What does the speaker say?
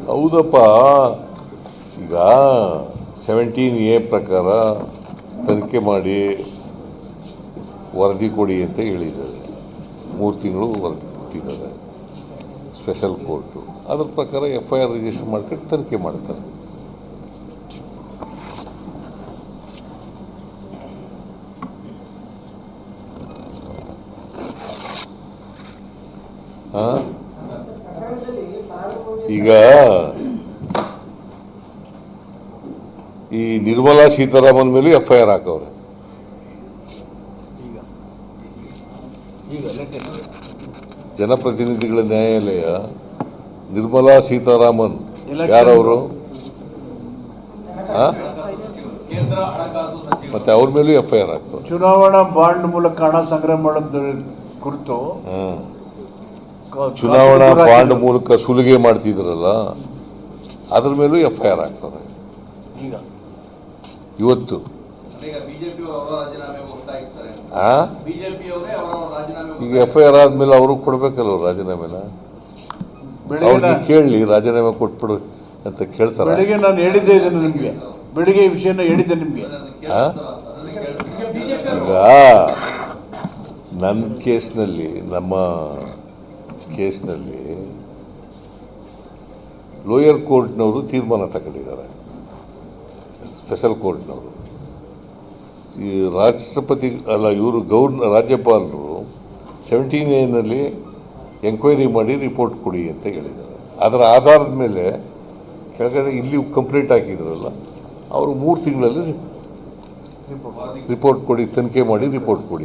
ಹೌದಪ್ಪ. ಈಗ 17A ಪ್ರಕಾರ ತನಿಖೆ ಮಾಡಿ ವರದಿ ಕೊಡಿ ಅಂತ ಹೇಳಿದ್ದಾರೆ. 3 ತಿಂಗಳು ವರದಿ ಕೊಟ್ಟಿದ್ದಾರೆ ಸ್ಪೆಷಲ್ ಕೋರ್ಟು. ಅದ್ರ ಪ್ರಕಾರ FIR ರಿಜಿಸ್ಟರ್ ಮಾಡ್ಕೊಂಡು ತನಿಖೆ ಮಾಡ್ತಾರೆ. ಈಗ ಈ ನಿರ್ಮಲಾ ಸೀತಾರಾಮನ್ ಮೇಲೂ FIR ಹಾಕವ್ರೆ. ಜನಪ್ರತಿನಿಧಿಗಳ ನ್ಯಾಯಾಲಯ ನಿರ್ಮಲಾ ಸೀತಾರಾಮನ್ ಯಾರವರು? ಮತ್ತೆ ಅವ್ರ ಮೇಲೂ FIR ಹಾಕವ್ರೆ. ಚುನಾವಣಾ ಬಾಂಡ್ ಮೂಲಕ ಹಣ ಸಂಗ್ರಹ ಮಾಡೋದ್ರ ಕುರಿತು ಚುನಾವಣಾ ಬಾಂಡ್ ಮೂಲಕ ಸುಲಿಗೆ ಮಾಡ್ತಿದ್ರಲ್ಲ, ಅದ್ರ ಮೇಲೂ FIR ಹಾಕ್ತಾರೆ. ಇವತ್ತು ಈಗ FIR ಆದ್ಮೇಲೆ ಅವರು ಕೊಡ್ಬೇಕಲ್ಲ ರಾಜೀನಾಮೆನ. ಅವ್ರಿಗೆ ಕೇಳಲಿ ರಾಜೀನಾಮೆ ಕೊಟ್ಬಿಡು ಅಂತ ಕೇಳ್ತಾರೆ. ಬೆಳಿಗ್ಗೆ ನಾನು ಹೇಳಿದ್ದೆ ಇದನ್ನು ನಿಮಗೆ, ಬೆಳಿಗ್ಗೆ ಈ ವಿಷಯನ ಹೇಳಿದ್ದೆ ನಿಮಗೆ. ಈಗ ನನ್ನ ಕೇಸ್ನಲ್ಲಿ, ನಮ್ಮ ಕೇಸ್ನಲ್ಲಿ ಲೋಯರ್ ಕೋರ್ಟ್ನವರು ತೀರ್ಮಾನ ತಗೊಂಡಿದ್ದಾರೆ. ಸ್ಪೆಷಲ್ ಕೋರ್ಟ್ನವರು ಈ ರಾಷ್ಟ್ರಪತಿ ಅಲ್ಲ, ಇವರು ರಾಜ್ಯಪಾಲರು 17A ಎಂಕ್ವೈರಿ ಮಾಡಿ ರಿಪೋರ್ಟ್ ಕೊಡಿ ಅಂತ ಹೇಳಿದ್ದಾರೆ. ಅದರ ಆಧಾರದ ಮೇಲೆ ಕೆಳಗಡೆ ಇಲ್ಲಿ ಕಂಪ್ಲೇಂಟ್ ಹಾಕಿದ್ರಲ್ಲ, ಅವರು 3 ತಿಂಗಳಲ್ಲಿ ರಿಪೋರ್ಟ್ ಕೊಡಿ, ತನಿಖೆ ಮಾಡಿ ರಿಪೋರ್ಟ್ ಕೊಡಿ.